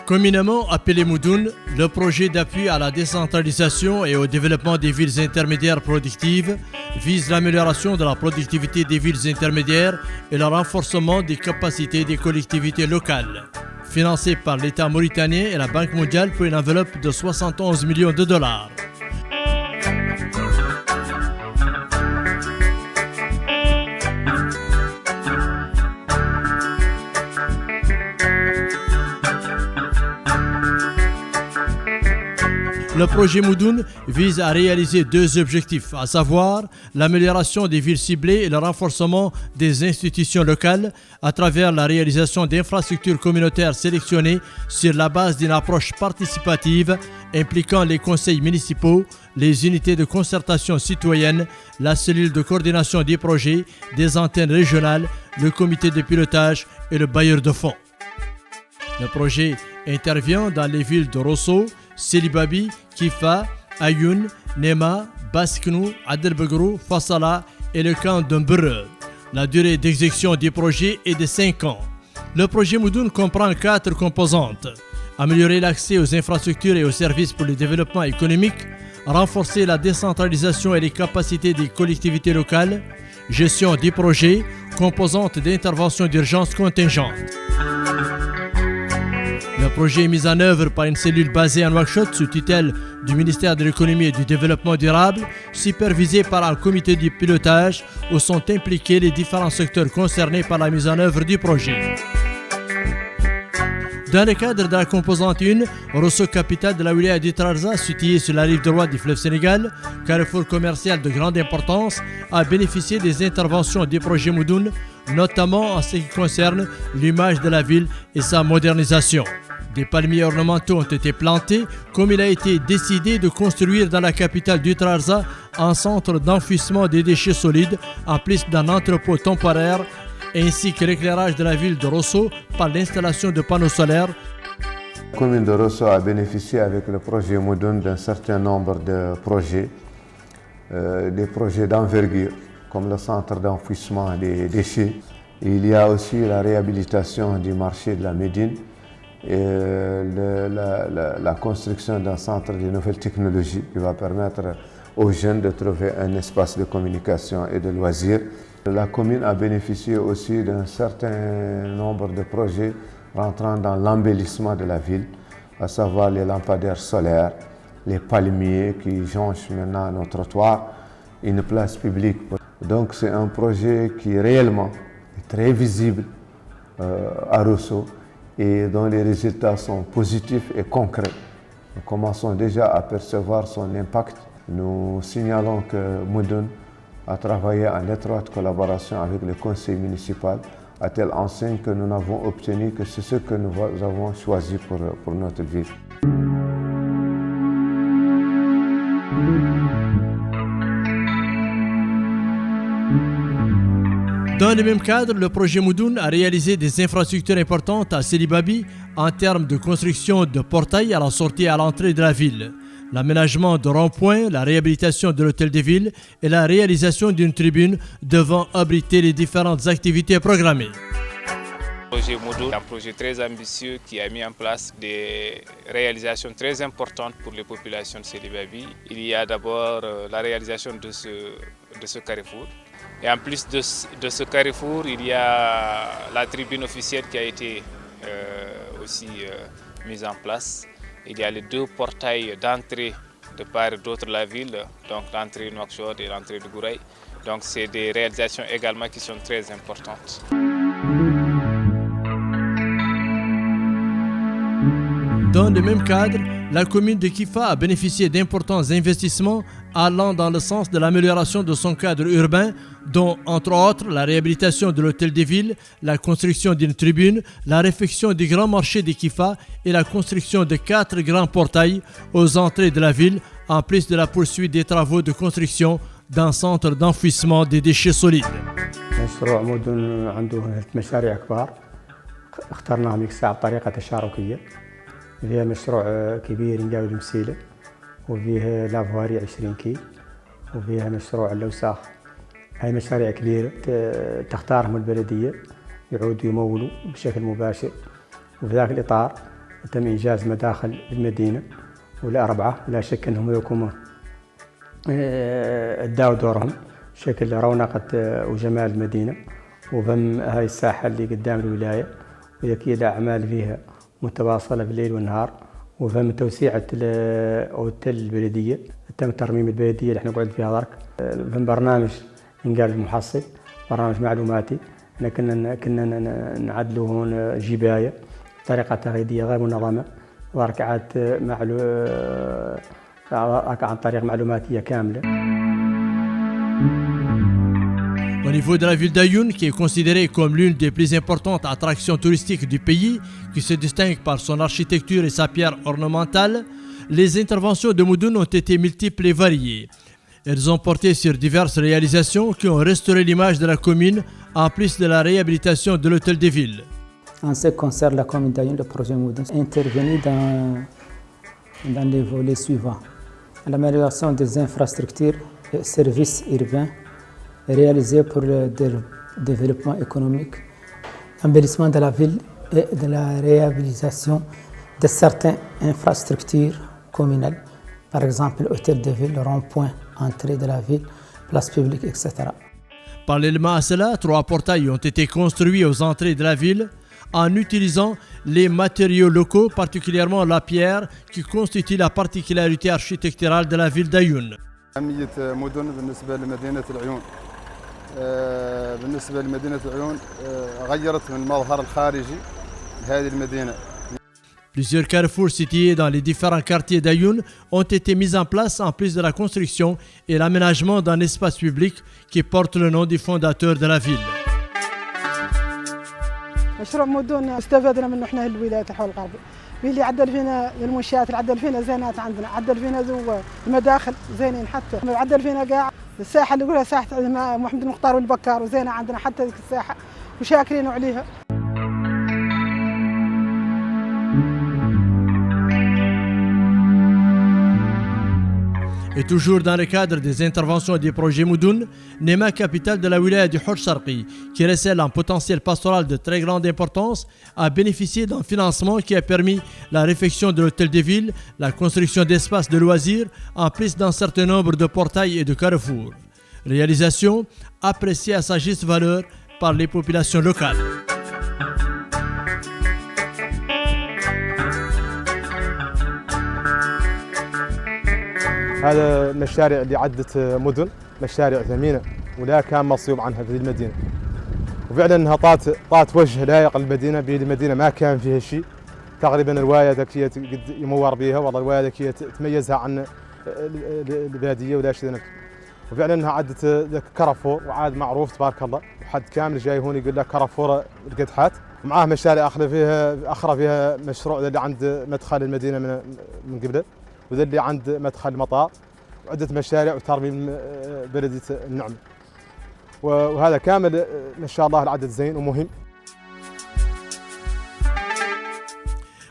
Communément appelé Moudoun, le projet d'appui à la décentralisation et au développement des villes intermédiaires productives vise l'amélioration de la productivité des villes intermédiaires et le renforcement des capacités des collectivités locales. Financé par l'État mauritanien et la Banque mondiale pour une enveloppe de 71 millions de dollars. Le projet Moudoun vise à réaliser deux objectifs, à savoir l'amélioration des villes ciblées et le renforcement des institutions locales à travers la réalisation d'infrastructures communautaires sélectionnées sur la base d'une approche participative impliquant les conseils municipaux, les unités de concertation citoyenne, la cellule de coordination des projets, des antennes régionales, le comité de pilotage et le bailleur de fonds. Le projet intervient dans les villes de Rosso, Selibabi, Kifa, Ayoun, Nema, Basknou, Adelbegrou, Fassala et le camp d'Umbre. La durée d'exécution du projet est de 5 ans. Le projet Moudoun comprend 4 composantes. Améliorer l'accès aux infrastructures et aux services pour le développement économique, renforcer la décentralisation et les capacités des collectivités locales, gestion des projets, composante d'intervention d'urgence contingente. Le projet est mis en œuvre par une cellule basée en Nouakchott sous tutelle du ministère de l'Économie et du Développement durable, supervisée par un comité de pilotage où sont impliqués les différents secteurs concernés par la mise en œuvre du projet. Dans le cadre de la composante 1, Rosso, capitale de la wilaya du Trarza, située sur la rive droite du fleuve Sénégal, carrefour commercial de grande importance, a bénéficié des interventions du projet Moudoun, notamment en ce qui concerne l'image de la ville et sa modernisation. Des palmiers ornementaux ont été plantés, comme il a été décidé de construire dans la capitale du Trarza un centre d'enfouissement des déchets solides en plus d'un entrepôt temporaire, ainsi que l'éclairage de la ville de Rosso par l'installation de panneaux solaires. La commune de Rosso a bénéficié avec le projet Moudoun d'un certain nombre de projets, des projets d'envergure, comme le centre d'enfouissement des déchets. Il y a aussi la réhabilitation du marché de la Médine et la construction d'un centre de nouvelles technologies qui va permettre aux jeunes de trouver un espace de communication et de loisirs. La commune a bénéficié aussi d'un certain nombre de projets rentrant dans l'embellissement de la ville, à savoir les lampadaires solaires, les palmiers qui jonchent maintenant nos trottoirs, une place publique. Donc c'est un projet qui réellement est très visible à Rosso et dont les résultats sont positifs et concrets. Nous commençons déjà à percevoir son impact. Nous signalons que Moudoun a travaillé en étroite collaboration avec le conseil municipal à telle enseigne que nous n'avons obtenu que c'est ce que nous avons choisi pour notre ville. Dans le même cadre, le projet Moudoun a réalisé des infrastructures importantes à Selibabi en termes de construction de portails à la sortie et à l'entrée de la ville, l'aménagement de ronds-points, la réhabilitation de l'hôtel de ville et la réalisation d'une tribune devant abriter les différentes activités programmées. Le projet Moudoun est un projet très ambitieux qui a mis en place des réalisations très importantes pour les populations de Selibabi. Il y a d'abord la réalisation de ce carrefour. Et en plus de ce carrefour, il y a la tribune officielle qui a été aussi mise en place. Il y a les 2 portails d'entrée de part et d'autre de la ville, donc l'entrée de Nouakchott et l'entrée de Gouraï. Donc c'est des réalisations également qui sont très importantes. Dans le même cadre, la commune de Kifa a bénéficié d'importants investissements allant dans le sens de l'amélioration de son cadre urbain, dont entre autres la réhabilitation de l'hôtel des villes, la construction d'une tribune, la réfection du grand marché de Kifa et la construction de 4 grands portails aux entrées de la ville, en plus de la poursuite des travaux de construction d'un centre d'enfouissement des déchets solides. مشروع مدن عنده مشاريع كبار اخترناهم يكسع بطريقة تشاركية. فيها مشروع كبير نجاوب المسيلة وفيه لافواري 20 كي وفيها مشروع اللوساخ. هاي مشاريع كبيرة تختارهم البلدية يعودوا يمولوا بشكل مباشر وفي ذاك الإطار تم إنجاز مداخل المدينة والأربعة، ولا شك أنهم يقومون أداوا دورهم شكل رونقة وجمال المدينة وفم هاي الساحة اللي قدام الولاية، ويكيد أعمال فيها متواصلة بالليل والنهار، وفم توسيعة أوتيل البلدية، تم ترميم البلدية اللي احنا قعد فيها ضرك، فم برنامج إنقاذ المحصل، برنامج معلوماتي، كنا نعدلوا هون جباية طريقة تغذية غير منظمة، ضرك عاد عن طريق معلوماتية كاملة. Au niveau de la ville d'Ayoun, qui est considérée comme l'une des plus importantes attractions touristiques du pays, qui se distingue par son architecture et sa pierre ornementale, les interventions de Moudoun ont été multiples et variées. Elles ont porté sur diverses réalisations qui ont restauré l'image de la commune, en plus de la réhabilitation de l'hôtel de ville. En ce qui concerne la commune d'Ayoun, le projet Moudoun est intervenu dans les volets suivants: l'amélioration des infrastructures et services urbains réalisés pour le développement économique, l'embellissement de la ville et de la réhabilitation de certaines infrastructures communales, par exemple hôtel de ville, rond-point, entrée de la ville, place publique, etc. Parallèlement à cela, 3 portails ont été construits aux entrées de la ville en utilisant les matériaux locaux, particulièrement la pierre, qui constitue la particularité architecturale de la ville d'Ayoun. بالنسبة لمدينة العيون غيرت من المظهر الخارجي لهذه المدينة. Plusieurs carrefours situés dans les différents quartiers d'Ayoun ont été mis en place en plus de la construction et l'aménagement d'un espace public qui porte le nom du fondateur de la ville. مشروع مدن استفدنا منه احنا الولايات حول الغرب، اللي عدل فينا المنشآت، عدل فينا زينات عندنا، عدل فينا المداخل زينين، حتى عدل فينا قاع الساحة اللي يقولها ساحة محمد المختار والبكار وزينة عندنا حتى ذيك الساحة وشاكرين عليها. Et toujours dans le cadre des interventions du projet Moudoun, Nema, capitale de la wilaya du Hajj Sharqi, qui recèle un potentiel pastoral de très grande importance, a bénéficié d'un financement qui a permis la réfection de l'hôtel de ville, la construction d'espaces de loisirs, en plus d'un certain nombre de portails et de carrefours. Réalisation appréciée à sa juste valeur par les populations locales. هذا المشاريع اللي عدت مدن مشاريع ثمينة ولا كان مصيوب عنها في المدينة، وفعلا انها طات وجه لائق للمدينة. بالمدينة ما كان فيها شيء تقريبا. الرواية ذكية يمور بها، والله الرواية ذكية تميزها عن البادية ولا شيء. وفعلا انها عدت كرفور وعاد معروف تبارك الله، وحد كامل جاي هون يقول لك كرفور القدحات، ومعاه مشاريع اخرى فيها مشروع اللي عند مدخل المدينة من قبله، وذا اللي عند مدخل المطار، وعدة مشاريع وترميم بلدية النعم، وهذا كامل ما شاء الله العدد زين ومهم.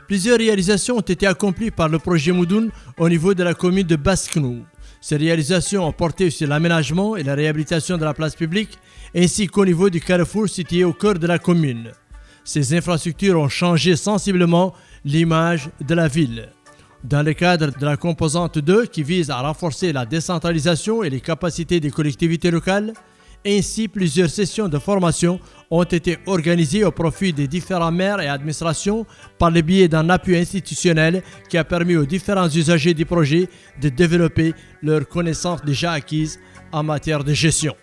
Plusieurs réalisations ont été accomplies par le projet Moudoun au niveau de la commune de Basknou. Ces réalisations ont porté sur l'aménagement et la réhabilitation de la place publique, ainsi qu'au niveau du carrefour situé au cœur de la commune. Ces infrastructures ont changé sensiblement l'image de la ville. Dans le cadre de la composante 2 qui vise à renforcer la décentralisation et les capacités des collectivités locales, ainsi plusieurs sessions de formation ont été organisées au profit des différents maires et administrations par le biais d'un appui institutionnel qui a permis aux différents usagers du projet de développer leurs connaissances déjà acquises en matière de gestion.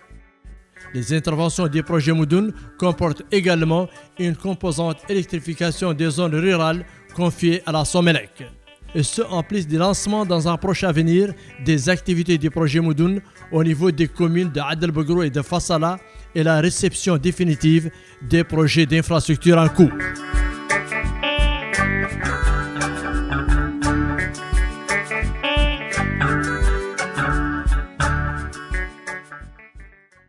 Les interventions du projet Moudoun comportent également une composante électrification des zones rurales confiée à la Somelec. Et ce en plus du lancement dans un proche avenir des activités du projet Moudoun au niveau des communes de Adel Bogrou et de Fassala et la réception définitive des projets d'infrastructure en cours.